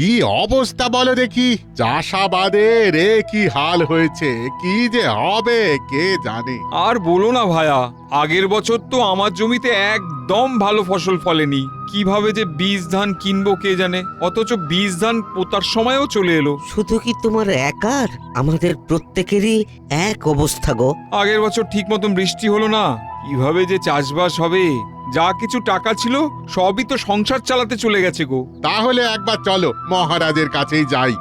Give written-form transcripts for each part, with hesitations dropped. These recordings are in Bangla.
কি অবস্থা বলো দেখি, চাষাবাদের কি হাল হয়েছে, কি যে হবে কে জানে। আর বলো না ভায়া, আগের বছর তো আমার জমিতে একদম ভালো ফসল ফলেনি। কিভাবে যে বীজ ধান কিনবো কে জানে, অথচ বীজ ধান পোতার সময়ও চলে এলো। শুধু কি তোমার একার, আমাদের প্রত্যেকেরই এক অবস্থা গো। আগের বছর ঠিক মতন বৃষ্টি হলো না, কিভাবে যে চাষবাস হবে। যা কিছু টাকা ছিল সবই তো সংসার চালাতে চলে গেছে গো। তাহলে একবার চলো মহারাজের কাছেই যাই,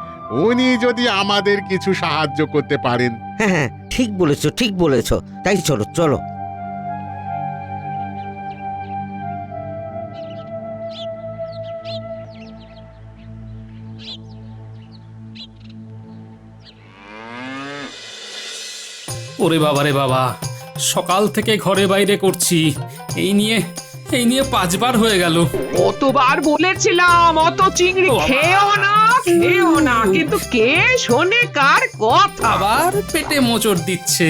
উনি যদি আমাদের কিছু সাহায্য করতে পারেন। হ্যাঁ হ্যাঁ, ঠিক বলেছো ঠিক বলেছো, তাই চলো চলো। ওরে বাবা রে বাবা, সকাল থেকে ঘরে বাইরে করছি, এই নিয়ে 5বার হয়ে গেল। কতবার বলেছিলাম অত চিংড়ি ও বাবা। খেও না, কিন্তু কে শোনে কার কথা। আবার পেটে মোচড় দিচ্ছে,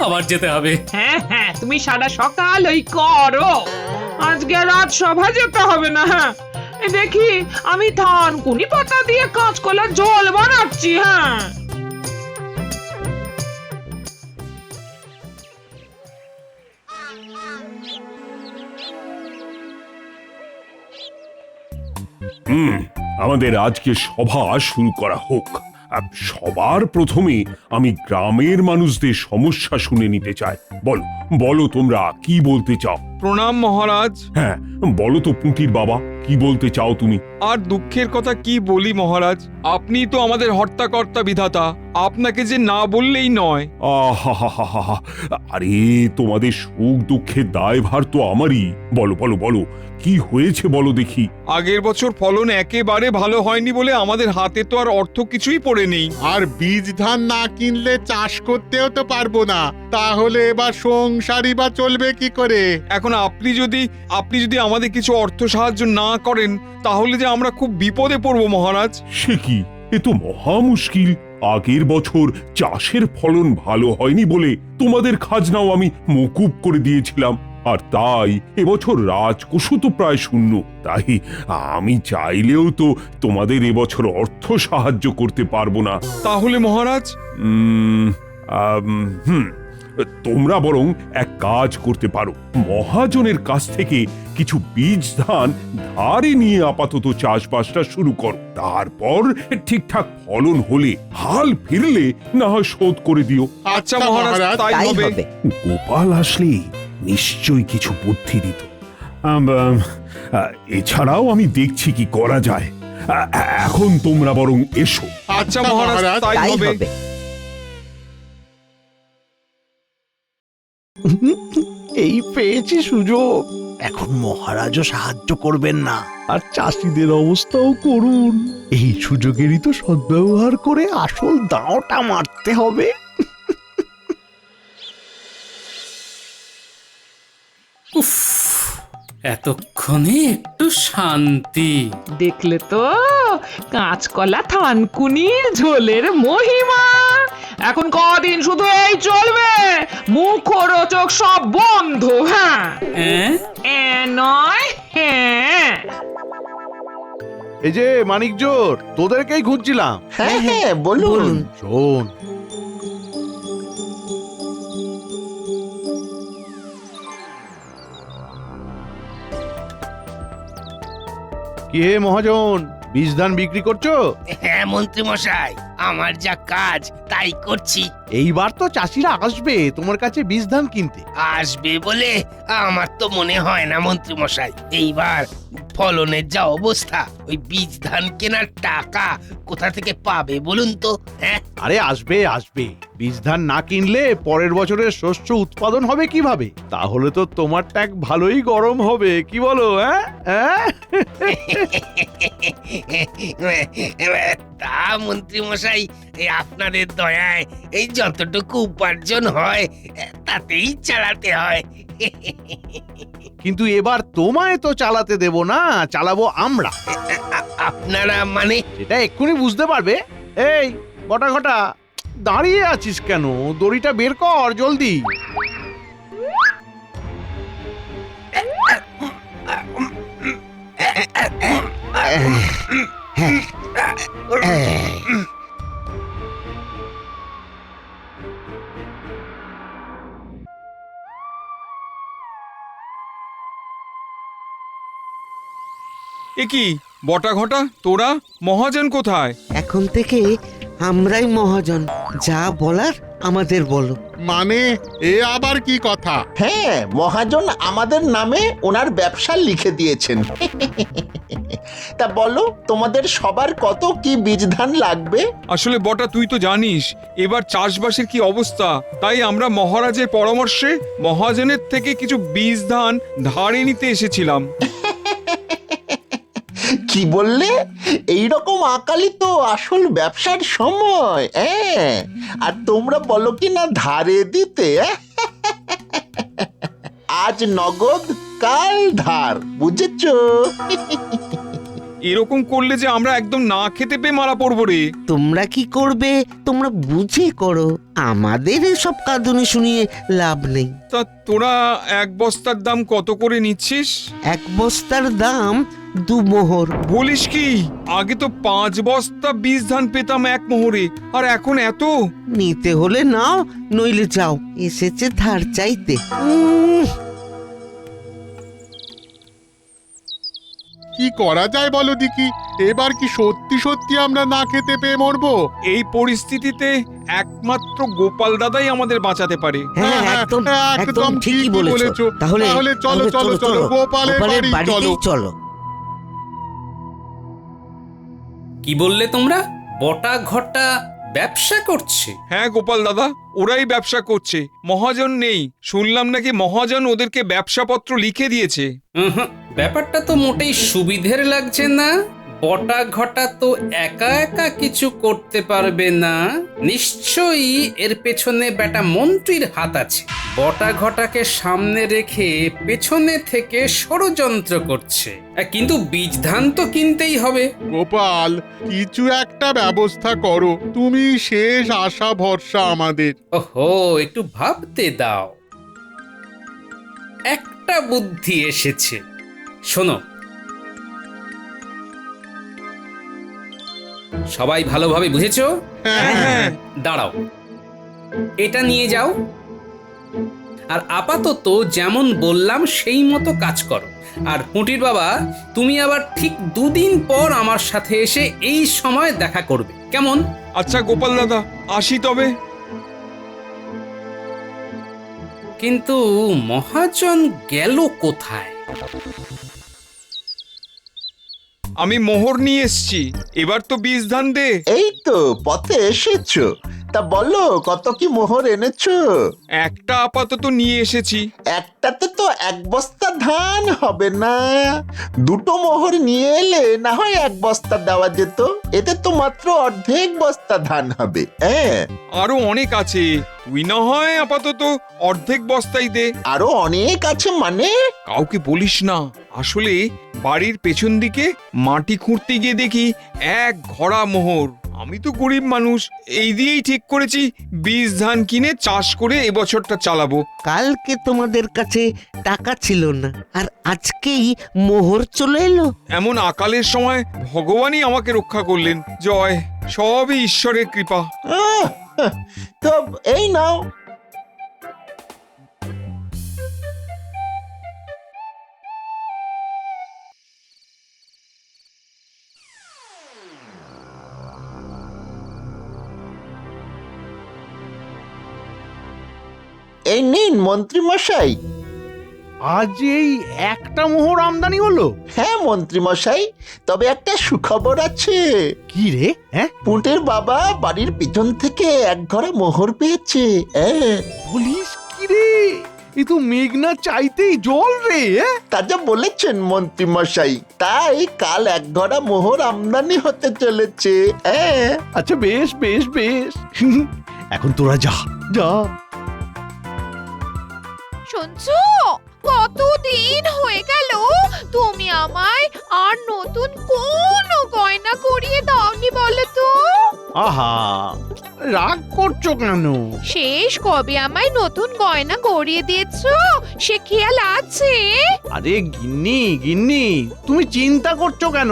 আবার যেতে হবে। হ্যাঁ হ্যাঁ, তুমি সারা সকাল ওই করো, আজকে রাত সভা যেতে হবে না। হ্যাঁ, এই দেখি আমি থানকুনি পাতা দিয়ে কাঁচকলার ঝোল বানাচ্ছি। হ্যাঁ, আমাদের আজকে সভা শুরু করা হোক। সবার প্রথমে আমি গ্রামের মানুষদের সমস্যা শুনে নিতে চাই। বলো বলো, তোমরা কি বলতে চাও? প্রণাম মহারাজ। হ্যাঁ বলো তো পুঁটির বাবা, কি বলতে চাও তুমি? আর দুঃখের কথা কি বলি মহারাজ, আপনি তো আমাদের হর্তাকর্তা বিধাতা, আপনাকে যে না বললেই নয়। আহা, আরে তোমাদের সুখ দুঃখের দায়ভার তো আমারই। বলো বলো বলো, কি হয়েছে বলো দেখি। আগের বছর ফলন একেবারে ভালো হয়নি বলে আমাদের হাতে তো আর অর্থ কিছুই পড়ে নেই। আর বীজ ধান না কিনলে চাষ করতেও তো পারবো না, তাহলে এবার সংসারই বা চলবে কি করে? এখন আপনি যদি আমাদের কিছু অর্থ সাহায্য না করেন, তাহলে যে আমরা খুব বিপদে পড়বো মহারাজ। সে কি, এ তো মহা মুশকিল। আগের বছর চাষের ফলন ভালো হয়নি বলে তোমাদের খাজনাও আমি মকুব করে দিয়েছিলাম, আর তাই এবছর রাজকোষও তো প্রায় শূন্য। তাই আমি চাইলেও তো তোমাদের এবছর অর্থ সাহায্য করতে পারবো না। তাহলে মহারাজ? তোমরা বরং এক কাজ করতে পারো, মহাজনের কাছ থেকে কিছু বীজ ধান ধারে নিয়ে আপাতত চাষবাসটা শুরু করো। তারপর ঠিকঠাক ফলন হলে, হাল ফিরলে না হয় শোধ করে দিও। আচ্ছা মহারাজ, তাই তাই হবে। হবে। গোপাল আসলে নিশ্চয়ই কিছু বুদ্ধি দিত। এছাড়াও আমি দেখছি কি করা যায়। এখন তোমরা বরং এসো। আচ্ছা মহারাজ, তাই তাই হবে। হবে। এই পেয়েছি সুযোগ, এখন মহারাজও সাহায্য করবেন না, আর চাষিদের অবস্থাও করুন। এই সুযোগেরই তো সদ্ব্যবহার করে আসল দাঁওটা মারতে হবে। উফ, এতক্ষণে একটু শান্তি। দেখলে তো কাঁচকলা থানকুনির ঝোলের মহিমা। এখন কদিন শুধু এই চলবে, মুখরোচক সব বন্ধ। হ্যাঁ নয় হ্যাঁ। এই যে মানিক জোর, তোদেরকেই খুঁজছিলাম। হ্যাঁ হ্যাঁ, বলুন। শোন, কি হে মহাজন, বীজ ধান বিক্রি করছো? হ্যাঁ মন্ত্রী মশাই, আমার যা কাজ তাই করছি। এইবার তো চাষিরা আসবে তোমার কাছে বীজ ধান কিনতে। আসবে বলে আমার তো মনে হয় না মন্ত্রী মশাই। এইবার ফলনের যা অবস্থা, ওই বীজ ধান কেনার টাকা কোথা থেকে পাবে বলুন তো? হ্যাঁ, আরে আসবে আসবে, বীজ ধান না কিনলে পরের বছরের শস্য উৎপাদন হবে কিভাবে? তাহলে তো তোমার ট্যাঙ্ক ভালোই গরম হবে, কি বলো? হ্যাঁ তা মন্ত্রী মশাই, আপনাদের দয়ায় এই যতটুকু উপার্জন হয় তাতেই চালাতে হয়। কিন্তু এবার তোমায় তো চালাতে দেব না, চালাবো আমরা। আপনারা মানে? সেটা এক্ষুনি বুঝতে পারবে। এই বটা ঘটা, দাঁড়িয়ে আছিস কেন? দড়িটা বের কর জলদি। এ কি বটা ঘটা, তোরা মহাজন কোথায়? এখন থেকে আমরাই মহাজন, যা বলার আমাদের বলো। মানে এ আবার কি কথা? হ্যাঁ, মহাজন আমাদের নামে ওনার ব্যবসা লিখে দিয়েছেন। তা বলো, তোমাদের সবার কত কি বীজ ধান লাগবে? আসলে বটা, তুই তো জানিস এবার চাষবাসের কি অবস্থা, তাই আমরা মহারাজের পরামর্শে মহাজনের থেকে কিছু বীজ ধান ধারে নিতে এসেছিলাম। কি বললে? এইরকম আকালি তো আসল ব্যবসার সময়। হ্যাঁ, আর তোমরা বলো কি না ধারে দিতে? আজ নগদ, কাল ধার, বুঝেছো? এরকম করলে যে আমরা একদম না খেতে পেয়ে মারা পড়বো রে। তোমরা কি করবে তোমরা বুঝে করো, আমাদের এসব কাঁদুনি শুনিয়ে লাভ নেই। তা তোরা এক বস্তার দাম কত করে নিচ্ছিস? এক বস্তার দাম 2 মোহর। বলিস কি? আগে তো 5 বস্তা বীজ ধান পেতাম এক মোহরে, আর এখন এত? নিতে হলে নাও, নইলে যাও। এসেছে ধার চাইতে। কি করা যায় বলো দেখি? এবার কি সত্যি সত্যি আমরা না খেতে পেয়ে মরবো? এই পরিস্থিতিতে একমাত্র গোপাল দাদাই আমাদের বাঁচাতে পারে। হ্যাঁ, একদম একদম ঠিকই বলেছো। তাহলে চলো চলো চলো, গোপালের বাড়িতেই চলো। কি বললে তোমরা? বটা ঘটা ব্যবসা করছে? হ্যাঁ গোপাল দাদা, ওরাই ব্যবসা করছে। মহাজন নেই, শুনলাম নাকি মহাজন ওদেরকে ব্যবসাপত্র লিখে দিয়েছে। ব্যাপারটা তো মোটেই সুবিধের লাগছে না। বটা ঘটা তো একা একা কিছু করতে পারবে না, নিশ্চয়ই এর পেছনে বেটা মন্ত্রীর হাত আছে। বটা ঘটাকে সামনে রেখে পেছনে থেকে ষড়যন্ত্র করছে। কিন্তু বীজ ধান তো কিনতেই হবে। গোপাল, কিছু একটা ব্যবস্থা করো, তুমি শেষ আশা ভরসা আমাদের। ওহো, একটু ভাবতে দাও। একটা বুদ্ধি এসেছে, শোনো। সবাই ভালোভাবে বুঝেছো? হ্যাঁ। দাঁড়াও, এটা নিয়ে যাও, আর আপাতত যেমন বললাম সেই মতো কাজ করো। আর পুঁটির বাবা, তুমি আবার ঠিক 2 দিন পর আমার সাথে এসে এই সময় দেখা করবে, কেমন? আচ্ছা গোপাল দাদা, আসি তবে। কিন্তু মহাজন গেল কোথায়? আমি মোহর নিয়ে এসছি, এবার তো বীজ ধান দে। এই তো পথে এসেছো। তা বলো, কত কি মোহর এনেছো? একটা আপাতত নিয়ে এসেছি। একটাতে তো 1 বস্তা ধান হবে না, 2টো মোহর নিয়ে এলে না হয় 1 বস্তা দেওয়া যেত। এতে তো মাত্র অর্ধেক বস্তা ধান হবে। হ্যাঁ, আরো অনেক আছে, তুই না হয় আপাতত অর্ধেক বস্তাই দে। আরো অনেক আছে মানে? কাউকে বলিস না। আসলে বাড়ির পেছন দিকে মাটি খুঁড়তে গিয়ে দেখি 1 ঘড়া মোহর। আমি তো গরিব মানুষ, এই দিয়েই ঠিক করেছি বীজ ধান কিনে চাষ করে এবছরটা চালাবো। কালকে তোমাদের কাছে টাকা ছিল না, আর আজকেই মোহর চলে এলো। এমন আকালের সময় ভগবানই আমাকে রক্ষা করলেন। জয়, সবই ঈশ্বরের কৃপা। তো এই নাও। এই নিন মন্ত্রী মশাই। আজ এই একটা মোহর আমদানি হলো? হ্যাঁ মন্ত্রী মশাই, তবে একটা সুখবর আছে। কি রে? হ্যাঁ, পুঁটের বাবা বাড়ির পিছন থেকে 1 ঘড়া মোহর পেয়েছে। বলিস কি রে? এ তো মেঘনা চাইতেই জল রে। তা যা বলেছেন মন্ত্রী মশাই, তাই কাল 1 ঘড়া মোহর আমদানি হতে চলেছে। আচ্ছা, বেশ বেশ বেশ। এখন তোরা যা যা। শুনছো, কতদিন হয়ে গেল তুমি আমায় আর নতুন কোনো গয়না করিয়ে দাওনি বলো তো? আহা রাগ করছো কেন? শেষ কবে আমায় নতুন গয়না গড়িয়ে দিয়েছো সে খেয়াল আছে? আরে গিন্নি গিন্নি, তুমি চিন্তা করছো কেন?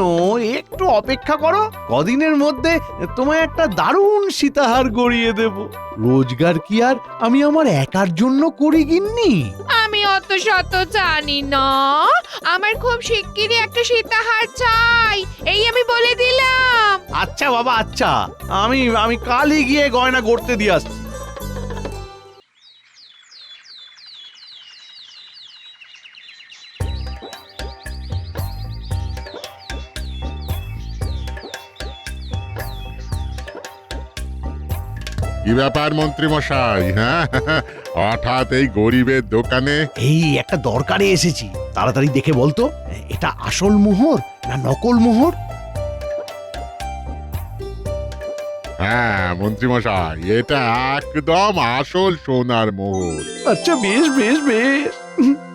একটু অপেক্ষা করো, কদিনের মধ্যে তোমায় একটা দারুণ সীতাহার গড়িয়ে দেব। রোজগার কি আর আমি আমার একার জন্য করি গিন্নি? আমি অত শত জানি না, আমার খুব শিগগিরই একটা সীতাহার চাই, এই আমি বলে দিলাম। আচ্ছা বাবা আচ্ছা, আমি কালই গিয়ে গয়না গড়তে দিয়ে আসছি। কি ব্যাপার মন্ত্রী মশাই? হ্যাঁ, হঠাৎ এই গরিবের দোকানে? এই একটা দরকারে এসেছি, তাড়াতাড়ি দেখে বলতো এটা আসল মোহর না নকল মোহর? হ্যাঁ মন্ত্রী মশাই, এটা একদম আসল সোনার মোহর। আচ্ছা বেশ বেশ বেশ,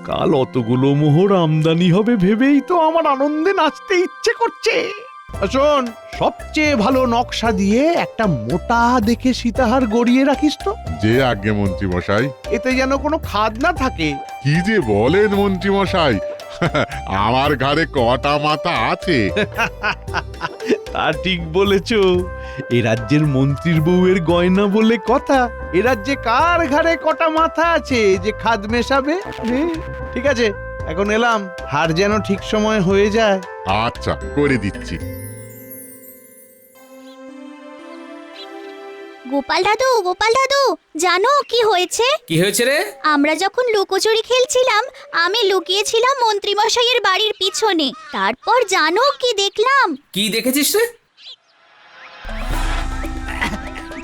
কাল অতগুলো মোহর আমদানি হবে ভেবেই তো আমার আনন্দে নাচতে ইচ্ছে করছে। শোন, সবচেয়ে ভালো নকশা দিয়ে একটা মোটা দেখে সীতাহার গড়িয়ে রাখিস তো। যে আজ্ঞে মন্ত্রী মশাই। এতে যেন কোনো খাদ না থাকে। কি যে বলেন মন্ত্রী মশাই, আমার ঘরে কটা মাথা আছে? তা ঠিক বলেছ, এ রাজ্যের মন্ত্রীর বউয়ের গয়না বলে কথা। এ রাজ্যে কার ঘরে কটা মাথা আছে যে খাদ মেশাবে? ঠিক আছে, এখন এলাম, হার যেন ঠিক সময় হয়ে যায়। আচ্ছা, করে দিচ্ছি। গোপাল দাদু জানো কি হয়েছে? কি হয়েছে রে? আমরা যখন লুকোচুরি খেলছিলাম আমি লুকিয়েছিলাম মন্ত্রী মশাইয়ের বাড়ির পিছনে। তারপর জানো কি দেখলাম? কি দেখেছিস রে?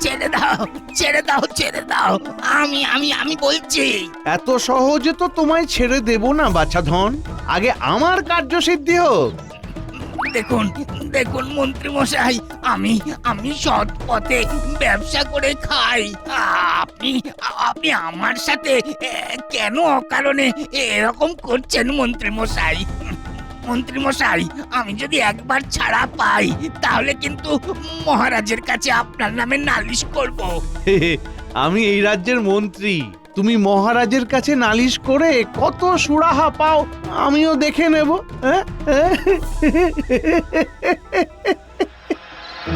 ছেড়ে দাও ছেড়ে দাও ছেড়ে দাও, আমি আমি আমি বলছি। এত সহজে তো তোমায় ছেড়ে দেব না বাছাধন, আগে আমার কার্যসিদ্ধি হোক। দেখুন দেখুন মন্ত্রী মশাই, আমি আমি সৎ পথে ব্যবসা করে খাই। আপনি আপনি আমার সাথে কেন অকারণে এরকম করছেন মন্ত্রী মশাই? মন্ত্রী মশাই, আমি যদি একবার ছাড়া পাই তাহলে কিন্তু মহারাজের কাছে আপনার নামে নালিশ করব। আমি এই রাজ্যের মন্ত্রী, তুমি মহারাজের কাছে নালিশ করে কত সুরাহা পাও আমিও দেখে নেব।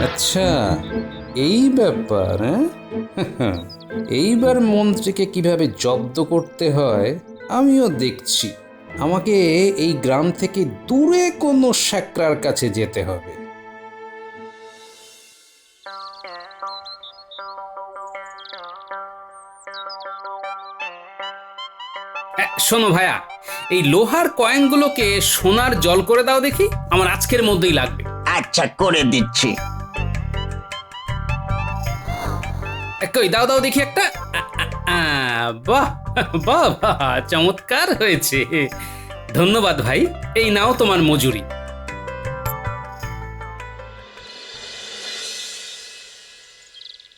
আচ্ছা, এই ব্যাপার। এইবার মন্ত্রীকে কিভাবে জব্দ করতে হয় আমিও দেখছি। আমাকে এই গ্রাম থেকে দূরে কোনো শ্যাকরার কাছে যেতে হবে। শোনো ভাইয়া, এই লোহার কয়েনগুলোকে সোনার জল করে দাও দেখি, আমার আজকের মধ্যেই লাগবে। আচ্ছা, করে দিচ্ছি। কই দাও দাও দেখি একটা। বাহ বাহ বাহ, চমৎকার হয়েছে। ধন্যবাদ ভাই, এই নাও তোমার মজুরি।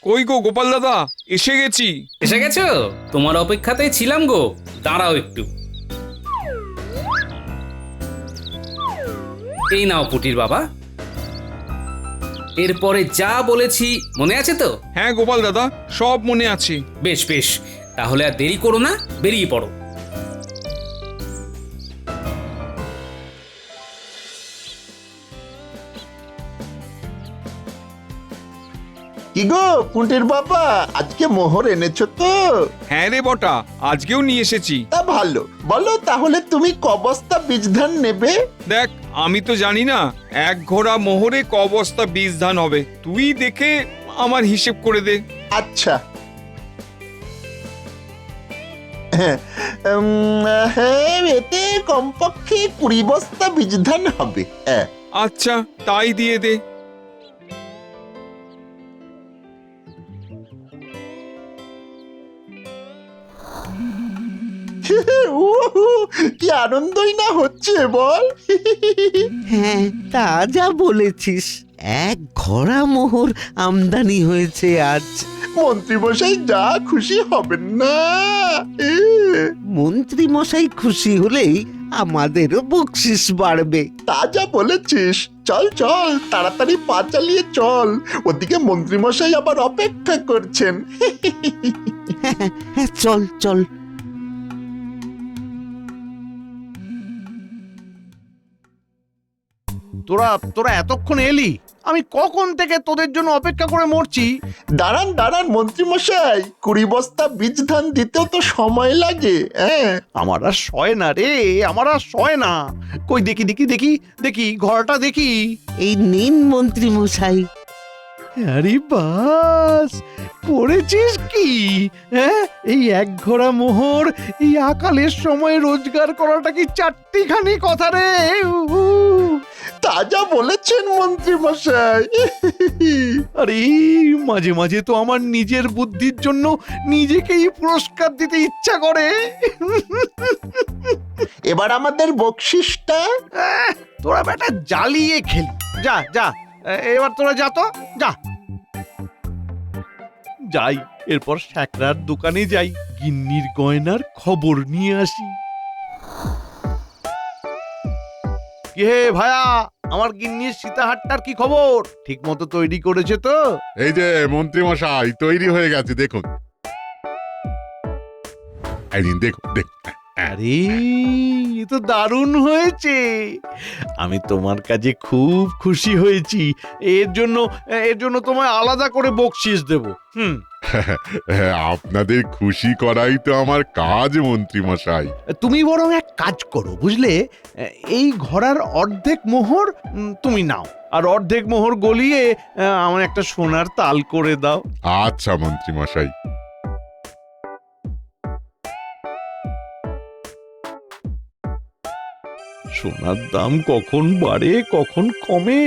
কই গো গোপাল দাদা, এসে গেছি। এসে গেছো? তোমার অপেক্ষাতেই ছিলাম গো, দাঁড়াও একটু। এই নাও পুটির বাবা, এরপরে যা বলেছি মনে আছে তো? হ্যাঁ গোপাল দাদা, সব মনে আছে। বেশ বেশ, তাহলে আর দেরি করো না, বেরিয়ে পড়ো। কি গো পুঁটির বাবা, আজকে মোহর এনেছো তো? হ্যাঁ রে বটা, আজকেও নিয়ে এসেছি। তা ভালো, বলো তাহলে তুমি ক বস্তা বীজ ধান নেবে? দেখ, আমি তো জানি না এক ঘোড়া মোহরে ক বস্তা বীজ ধান হবে, তুই দেখে আমার হিসেব করে দে। আচ্ছা, হ্যাঁ, এতে কমপক্ষে 20 বস্তা বীজ ধান হবে। আচ্ছা, তাই দিয়ে দে। কি আনন্দই না হচ্ছে বল। হ্যাঁ, তা যা বলেছিস, এক ঘোড়া মোহর আমদানি হয়েছে আজ। মন্ত্রী মশাই যা খুশি হবেন না। মন্ত্রী মশাই খুশি হলেই আমাদেরও বকশিস বাড়বে। তা যা বলেছিস, চল চল তাড়াতাড়ি পা চালিয়ে চল, ওদিকে মন্ত্রীমশাই আবার অপেক্ষা করছেন। হ্যাঁ, চল চল। তোরা তোরা এতক্ষণ এলি, আমি কখন থেকে তোদের জন্য অপেক্ষা করে মরছি। দাঁড়ান দাঁড়ান মন্ত্রীমশাই, 20 বস্তা বীজ ধান দিতেও তো সময় লাগে। হ্যাঁ, আমার আর সয় না রে, আমার আর সয় না। কই দেখি দেখি দেখি দেখি ঘরটা দেখি। এই নিন মন্ত্রী মশাই। আরে বাস, করেছিস কি? হ্যাঁ, এই এক ঘোড়া মোহর এই আকালের সময় রোজগার করাটা কি চারটিখানি কথা রে? উহু। তাজা বলেছেন মন্ত্রীমশাই। আরে মাঝে মাঝে তো আমার নিজের বুদ্ধির জন্য নিজেকেই পুরস্কার দিতে ইচ্ছা করে। এবার আমাদের বকশিসটা। তোরা বেটা জ্বালিয়ে খেলি। যা যা, এবার তোরা যা তো, যা। যাই, এরপর শ্যাকরার দোকানে যাই, গিন্নির গয়নার খবর নিয়ে আসি। কি হে ভায়া, আমার গিন্নির সীতাহারটার কি খবর? ঠিক মতো তৈরি করেছে তো? এই যে মন্ত্রী মশাই তৈরি হয়ে গেছে, দেখুন। এই নিন, দেখুন দেখুন। আরে এ তো দারুণ হয়েছে। আমি তোমার কাছে খুব খুশি হয়েছি। এর জন্য তোমায় আলাদা করে বকশিস দেব। আপনাদের খুশি করাই তো আমার কাজ মন্ত্রী মশাই। তুমি বরং এক কাজ করো, বুঝলে, এই ঘোড়ার অর্ধেক মোহর তুমি নাও, আর অর্ধেক মোহর গলিয়ে আমার একটা সোনার তাল করে দাও। আচ্ছা মন্ত্রী মশাই। সোনার দাম কখন বাড়ে কখন কমে,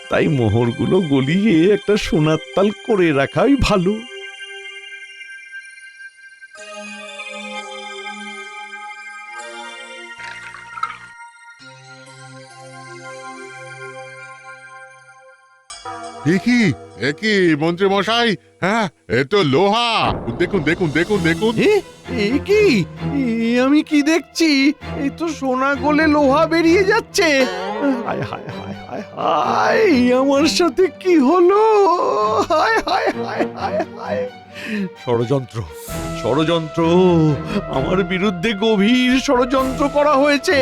তাই মোহরগুলো গলিয়ে একটা সোনার তাল করে রাখাই ভালো। একই মন্ত্রী মশাই, হ্যাঁ এ তো লোহা। দেখুন দেখুন দেখুন দেখুন। এ কি? আমি কি দেখছি? এই তো সোনা গলে লোহা বেরিয়ে যাচ্ছে। হায় হায় হায় হায় হায়, আমার সাথে কি হলো? হায় হায় হায় হায় হায়। ষড়যন্ত্র, ষড়যন্ত্র, আমার বিরুদ্ধে গভীর ষড়যন্ত্র করা হয়েছে।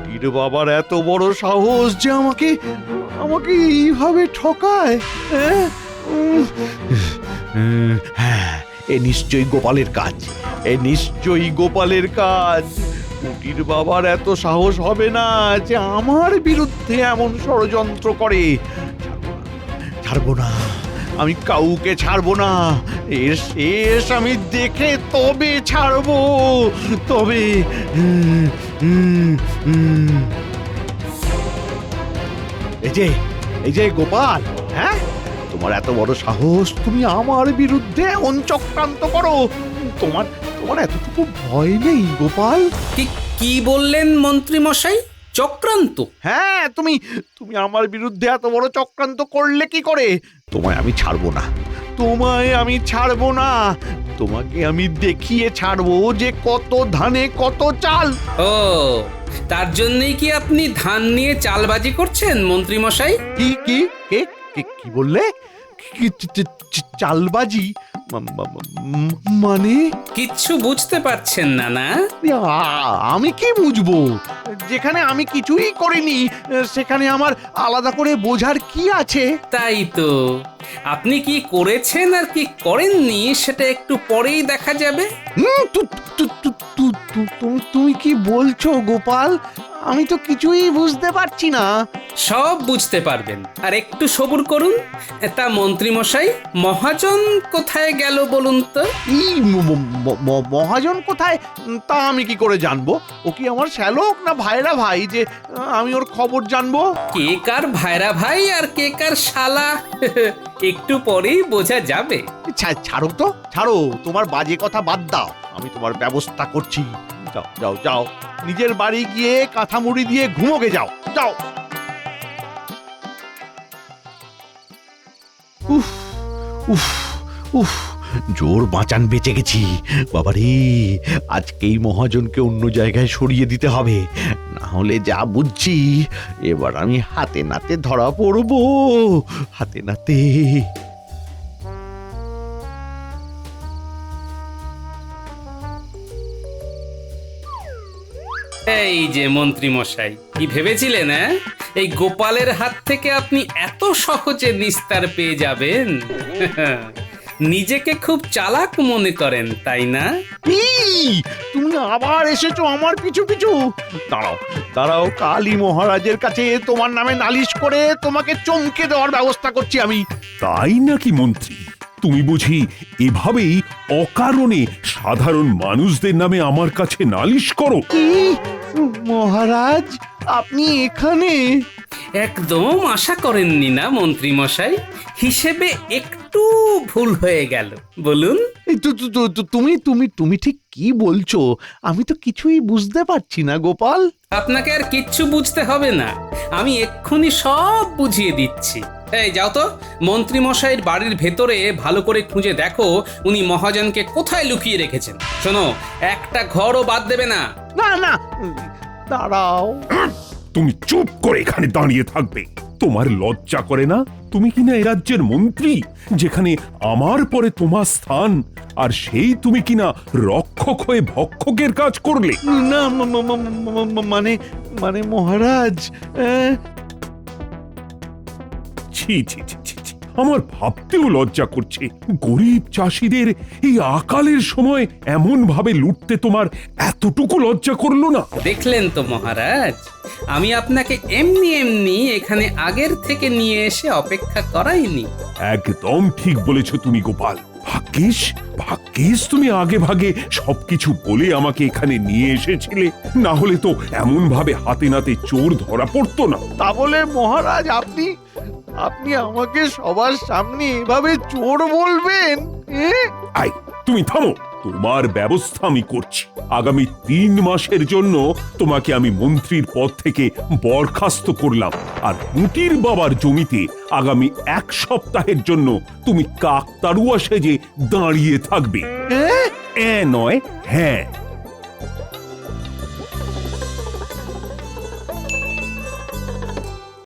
কুটির বাবার এত বড় সাহস যে আমাকে এইভাবে ঠকায়। হ্যাঁ, এ নিশ্চয়ই গোপালের কাজ, এ নিশ্চয়ই গোপালের কাজ। কুটির বাবার এত সাহস হবে না যে আমার বিরুদ্ধে এমন ষড়যন্ত্র করে। ছাড়বো না, আমি কাউকে ছাড়বো না। এর শেষ আমি দেখে তবে ছাড়বো, তবে। এই যে গোপাল, হ্যাঁ, তোমার এত বড় সাহস, তুমি আমার বিরুদ্ধে এমন চক্রান্ত করো। তোমার এতটুকু ভয় নেই গোপাল? কি বললেন মন্ত্রী মশাই? চক্রান্ত? হ্যাঁ, তুমি আমার বিরুদ্ধে এত বড় চক্রান্ত করলে কি করে? তোমায় আমি ছাড়বো না, তোমায় আমি ছাড়বো না। তোমাকে আমি দেখিয়ে ছাড়বো যে কত ধানে কত চাল। ও, তার জন্যই কি আপনি ধান নিয়ে চালবাজি করছেন মন্ত্রী মশাই? কি কি কি বললে? চালবাজি মানে? কিচ্ছু বুঝতে পারছেন না? না, আমি কি বুঝবো? যেখানে আমি কিছুই করিনি সেখানে আমার আলাদা করে বোঝার কি আছে? তাই তো, আপনি কি করেছেন আর কি করেননি সেটা একটু পরেই দেখা যাবে। তুমি কি বলছো গোপাল? আমি তো কিছুই বুঝতে পারছি না। সব বুঝতে পারবেন, আর একটু সবুর করুন। তা মন্ত্রী মশাই, মহাজন কোথায় গেল বলুন তো? মহাজন কোথায় তা আমি কি করে জানবো? ও কি আমার শ্যালক না ভাইরা ভাই যে আমি ওর খবর জানবো? কে কার ভাইরা ভাই আর কে কার শালা একটু পরেই বোঝা যাবে। ছাড়ো তো, ছাড়ো, তোমার বাজে কথা বাদ দাও, আমি তোমার ব্যবস্থা করছি। যাও যাও যাও, নিজের বাড়ি গিয়ে কাঁথা মুড়ি দিয়ে ঘুমোগে যাও, যাও। উফ উফ উফ, জোর বাঁচান, বেঁচে গেছি। বাবারে, আজকেই মহাজনকে অন্য জায়গায় সরিয়ে দিতে হবে, না হলে যা বুঝছি এবার আমি হাতে নাতে ধরা পড়বো, হাতে নাতে। এই যে মন্ত্রী মশাই, কি ভেবেছিলেন হ্যাঁ? এই গোপালের হাত থেকে আপনি এত সহজে নিস্তার পেয়ে যাবেন? নিজেকে খুব চালাক মনে করেন তাই না? তুমি আবার এসেছো আমার পিছু পিছু। দাঁড়াও দাঁড়াও, কালী মহারাজের কাছে তোমার নামে নালিশ করে তোমাকে চমকে দেওয়ার ব্যবস্থা করছি আমি। তাই নাকি মন্ত্রী? তুমি বুঝি এভাবেই অকারণে সাধারণ মানুষদের নামে আমার কাছে নালিশ করো? মহারাজ আপনি এখানে? একদম আশা করেননি না মন্ত্রী মশাই? হিসেবে একটু ভুল হয়ে গেল। বলুন। তুমি তুমি তুমি ঠিক কি বলছো? আমি তো কিছুই বুঝতে পারছি না গোপাল। আপনাকে আর কিচ্ছু বুঝতে হবে না, আমি এক্ষুনি সব বুঝিয়ে দিচ্ছি। এই যাও তো, মন্ত্রী মশাইয়ের বাড়ির ভেতরে ভালো করে খুঁজে দেখো উনি মহাজনকে কোথায় লুকিয়ে রেখেছেন। শোনো, একটা ঘরও বাদ দেবে না। না না, দাঁড়াও। তুমি চুপ করে এখানে দাঁড়িয়ে থাকবে। তোমার লজ্জা করে না? তুমি কিনা এ রাজ্যের মন্ত্রী, যেখানে আমার পরে তোমার স্থান, আর সেই তুমি কিনা রক্ষক হয়ে ভক্ষকের কাজ করলে। না মানে মানে মহারাজ, ছি ছি ছি ছি ছি, আমার ভাবতেও লজ্জা করছে। গরিব চাষিদের এই আকালের সময় এমন ভাবে লুটতে তোমার এতটুকু লজ্জা করলো না? দেখলেন তো মহারাজ, আমি আপনাকে এমনি এমনি এখানে আগের থেকে নিয়ে এসে অপেক্ষা করাইনি। একদম ঠিক বলেছ তুমি গোপাল। ভাগ্যিস ভাগ্যিস তুমি আগে ভাগে সবকিছু বলে আমাকে এখানে নিয়ে এসেছিলে, না হলে তো এমন ভাবে হাতে নাতে চোর ধরা পড়তো না। তা বলে মহারাজ আপনি আপনি আমাকে সবার সামনে এভাবে চোর বলবেন? আই তুমি থামো, তোমার ব্যবস্থা আমি করছি। আগামী 3 মাসের জন্য তোমাকে আমি মন্ত্রীর পদ থেকে বরখাস্ত করলাম, আর মুটির বাবার জমিতে আগামী 1 সপ্তাহের জন্য তুমি কাকতাড়ুয়া সেজে দাঁড়িয়ে থাকবে। নয় হ্যাঁ।